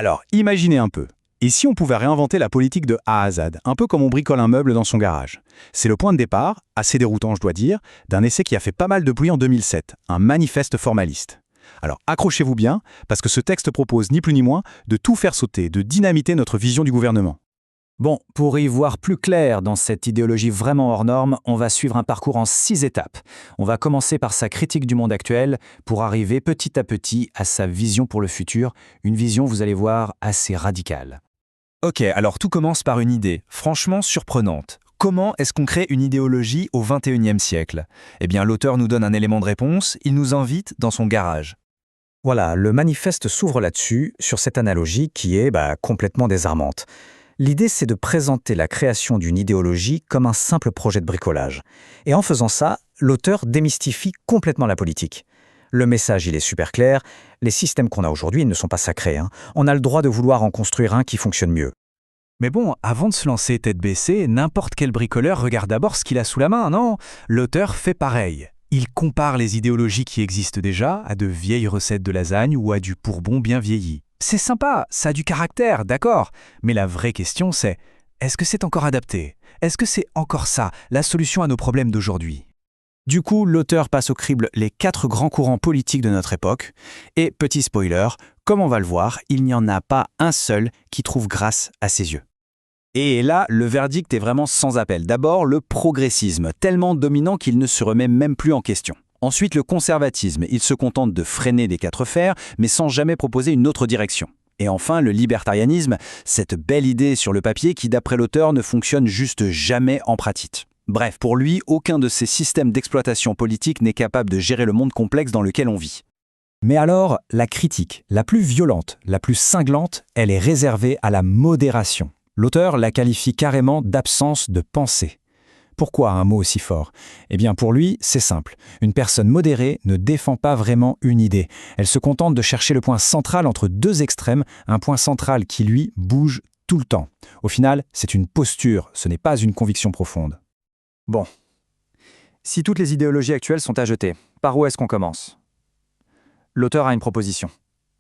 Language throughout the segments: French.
Alors, imaginez un peu. Et si on pouvait réinventer la politique de A à Z, un peu comme on bricole un meuble dans son garage? C'est le point de départ, assez déroutant je dois dire, d'un essai qui a fait pas mal de bruit en 2007, un manifeste formaliste. Alors accrochez-vous bien, parce que ce texte propose ni plus ni moins de tout faire sauter, de dynamiter notre vision du gouvernement. Bon, pour y voir plus clair dans cette idéologie vraiment hors norme, on va suivre un parcours en 6 étapes. On va commencer par sa critique du monde actuel pour arriver petit à petit à sa vision pour le futur, une vision, vous allez voir, assez radicale. Ok, alors tout commence par une idée, franchement surprenante. Comment est-ce qu'on crée une idéologie au XXIe siècle? Eh bien, l'auteur nous donne un élément de réponse, il nous invite dans son garage. Voilà, le manifeste s'ouvre là-dessus, sur cette analogie qui est complètement désarmante. L'idée, c'est de présenter la création d'une idéologie comme un simple projet de bricolage. Et en faisant ça, l'auteur démystifie complètement la politique. Le message, il est super clair, les systèmes qu'on a aujourd'hui ne sont pas sacrés. On a le droit de vouloir en construire un qui fonctionne mieux. Mais bon, avant de se lancer tête baissée, n'importe quel bricoleur regarde d'abord ce qu'il a sous la main, non? L'auteur fait pareil. Il compare les idéologies qui existent déjà à de vieilles recettes de lasagne ou à du pourbon bien vieilli. C'est sympa, ça a du caractère, d'accord. Mais la vraie question c'est, est-ce que c'est encore adapté? Est-ce que c'est encore ça, la solution à nos problèmes d'aujourd'hui? Du coup, l'auteur passe au crible les 4 grands courants politiques de notre époque. Et petit spoiler, comme on va le voir, il n'y en a pas un seul qui trouve grâce à ses yeux. Et là, le verdict est vraiment sans appel. D'abord, le progressisme, tellement dominant qu'il ne se remet même plus en question. Ensuite, le conservatisme, il se contente de freiner des 4 fers, mais sans jamais proposer une autre direction. Et enfin, le libertarianisme, cette belle idée sur le papier qui, d'après l'auteur, ne fonctionne juste jamais en pratique. Bref, pour lui, aucun de ces systèmes d'exploitation politique n'est capable de gérer le monde complexe dans lequel on vit. Mais alors, la critique, la plus violente, la plus cinglante, elle est réservée à la modération. L'auteur la qualifie carrément d'absence de pensée. Pourquoi un mot aussi fort? Eh bien pour lui, c'est simple. Une personne modérée ne défend pas vraiment une idée. Elle se contente de chercher le point central entre 2 extrêmes, un point central qui, lui, bouge tout le temps. Au final, c'est une posture, ce n'est pas une conviction profonde. Bon. Si toutes les idéologies actuelles sont à jeter, par où est-ce qu'on commence? L'auteur a une proposition.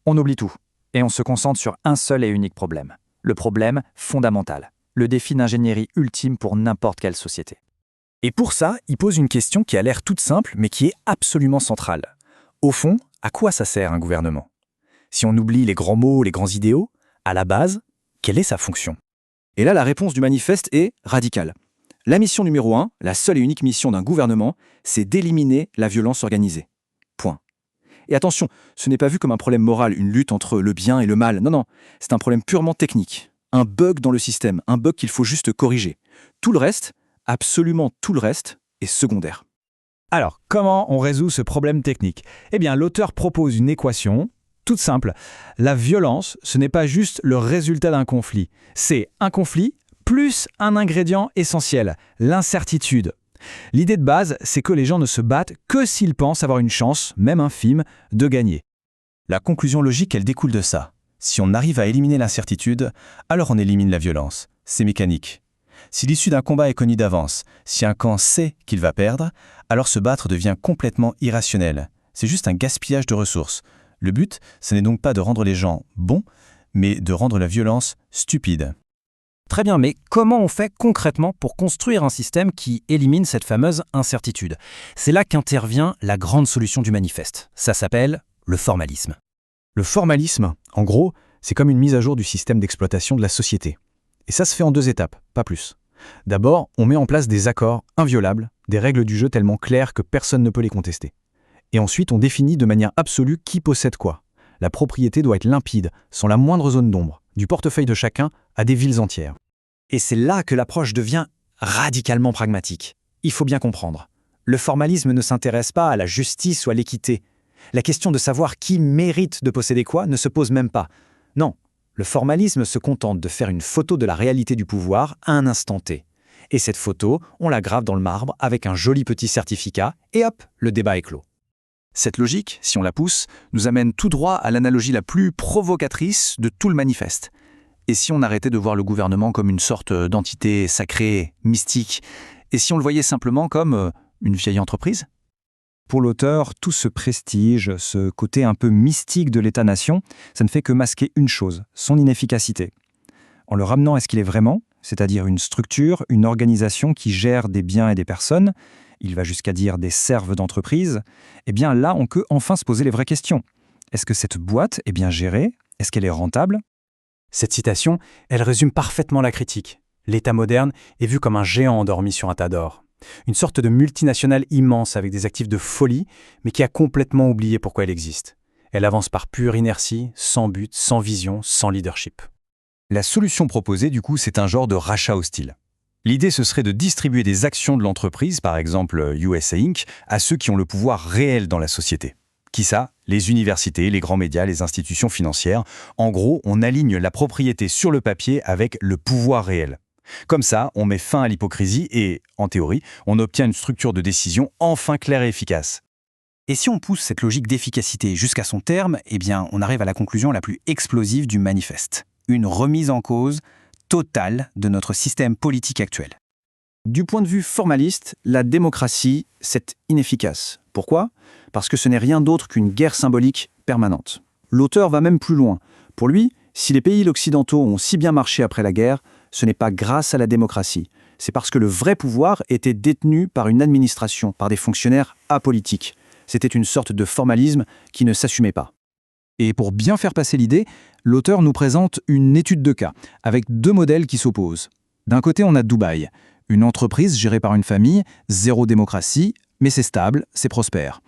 On oublie tout, et on se concentre sur un seul et unique problème. Le problème fondamental. Le défi d'ingénierie ultime pour n'importe quelle société. Et pour ça, il pose une question qui a l'air toute simple, mais qui est absolument centrale. Au fond, à quoi ça sert un gouvernement? Si on oublie les grands mots, les grands idéaux, à la base, quelle est sa fonction? Et là, la réponse du manifeste est radicale. La mission numéro 1, la seule et unique mission d'un gouvernement, c'est d'éliminer la violence organisée. Point. Et attention, ce n'est pas vu comme un problème moral, une lutte entre le bien et le mal. Non, c'est un problème purement technique. Un bug dans le système, un bug qu'il faut juste corriger. Tout le reste, absolument tout le reste, est secondaire. Alors, comment on résout ce problème technique? Eh bien, l'auteur propose une équation toute simple. La violence, ce n'est pas juste le résultat d'un conflit. C'est un conflit plus un ingrédient essentiel, l'incertitude. L'idée de base, c'est que les gens ne se battent que s'ils pensent avoir une chance, même infime, de gagner. La conclusion logique, elle découle de ça. Si on arrive à éliminer l'incertitude, alors on élimine la violence. C'est mécanique. Si l'issue d'un combat est connue d'avance, si un camp sait qu'il va perdre, alors se battre devient complètement irrationnel. C'est juste un gaspillage de ressources. Le but, ce n'est donc pas de rendre les gens bons, mais de rendre la violence stupide. Très bien, mais comment on fait concrètement pour construire un système qui élimine cette fameuse incertitude? C'est là qu'intervient la grande solution du manifeste. Ça s'appelle le formalisme. Le formalisme, en gros, c'est comme une mise à jour du système d'exploitation de la société. Et ça se fait en 2 étapes, pas plus. D'abord, on met en place des accords inviolables, des règles du jeu tellement claires que personne ne peut les contester. Et ensuite, on définit de manière absolue qui possède quoi. La propriété doit être limpide, sans la moindre zone d'ombre, du portefeuille de chacun à des villes entières. Et c'est là que l'approche devient radicalement pragmatique. Il faut bien comprendre. Le formalisme ne s'intéresse pas à la justice ou à l'équité. La question de savoir qui mérite de posséder quoi ne se pose même pas. Non, le formalisme se contente de faire une photo de la réalité du pouvoir à un instant T. Et cette photo, on la grave dans le marbre avec un joli petit certificat, et hop, le débat est clos. Cette logique, si on la pousse, nous amène tout droit à l'analogie la plus provocatrice de tout le manifeste. Et si on arrêtait de voir le gouvernement comme une sorte d'entité sacrée, mystique, et si on le voyait simplement comme une vieille entreprise? Pour l'auteur, tout ce prestige, ce côté un peu mystique de l'État-nation, ça ne fait que masquer une chose, son inefficacité. En le ramenant à ce qu'il est vraiment, c'est-à-dire une structure, une organisation qui gère des biens et des personnes, il va jusqu'à dire des serves d'entreprise, eh bien là, on peut enfin se poser les vraies questions. Est-ce que cette boîte est bien gérée? Est-ce qu'elle est rentable? Cette citation, elle résume parfaitement la critique. L'État moderne est vu comme un géant endormi sur un tas d'or. Une sorte de multinationale immense avec des actifs de folie, mais qui a complètement oublié pourquoi elle existe. Elle avance par pure inertie, sans but, sans vision, sans leadership. La solution proposée, du coup, c'est un genre de rachat hostile. L'idée, ce serait de distribuer des actions de l'entreprise, par exemple USA Inc., à ceux qui ont le pouvoir réel dans la société. Qui ça? Les universités, les grands médias, les institutions financières. En gros, on aligne la propriété sur le papier avec le pouvoir réel. Comme ça, on met fin à l'hypocrisie et, en théorie, on obtient une structure de décision enfin claire et efficace. Et si on pousse cette logique d'efficacité jusqu'à son terme, eh bien, on arrive à la conclusion la plus explosive du manifeste. Une remise en cause totale de notre système politique actuel. Du point de vue formaliste, la démocratie, c'est inefficace. Pourquoi? Parce que ce n'est rien d'autre qu'une guerre symbolique permanente. L'auteur va même plus loin. Pour lui, si les pays occidentaux ont si bien marché après la guerre, ce n'est pas grâce à la démocratie. C'est parce que le vrai pouvoir était détenu par une administration, par des fonctionnaires apolitiques. C'était une sorte de formalisme qui ne s'assumait pas. Et pour bien faire passer l'idée, l'auteur nous présente une étude de cas, avec deux modèles qui s'opposent. D'un côté, on a Dubaï, une entreprise gérée par une famille, zéro démocratie, mais c'est stable, c'est prospère.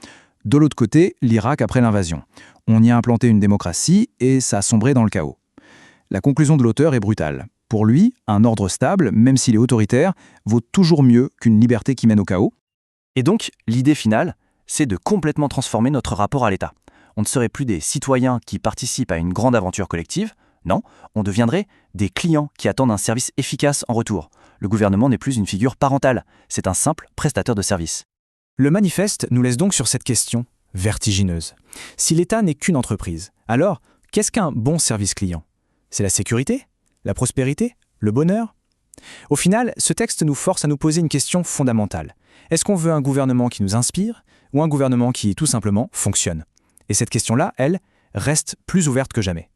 De l'autre côté, l'Irak après l'invasion. On y a implanté une démocratie et ça a sombré dans le chaos. La conclusion de l'auteur est brutale. Pour lui, un ordre stable, même s'il est autoritaire, vaut toujours mieux qu'une liberté qui mène au chaos. Et donc, l'idée finale, c'est de complètement transformer notre rapport à l'État. On ne serait plus des citoyens qui participent à une grande aventure collective, non, on deviendrait des clients qui attendent un service efficace en retour. Le gouvernement n'est plus une figure parentale, c'est un simple prestataire de services. Le manifeste nous laisse donc sur cette question vertigineuse. Si l'État n'est qu'une entreprise, alors qu'est-ce qu'un bon service client? C'est la sécurité? La prospérité? Le bonheur? Au final, ce texte nous force à nous poser une question fondamentale. Est-ce qu'on veut un gouvernement qui nous inspire ou un gouvernement qui, tout simplement, fonctionne? Et cette question-là, elle, reste plus ouverte que jamais.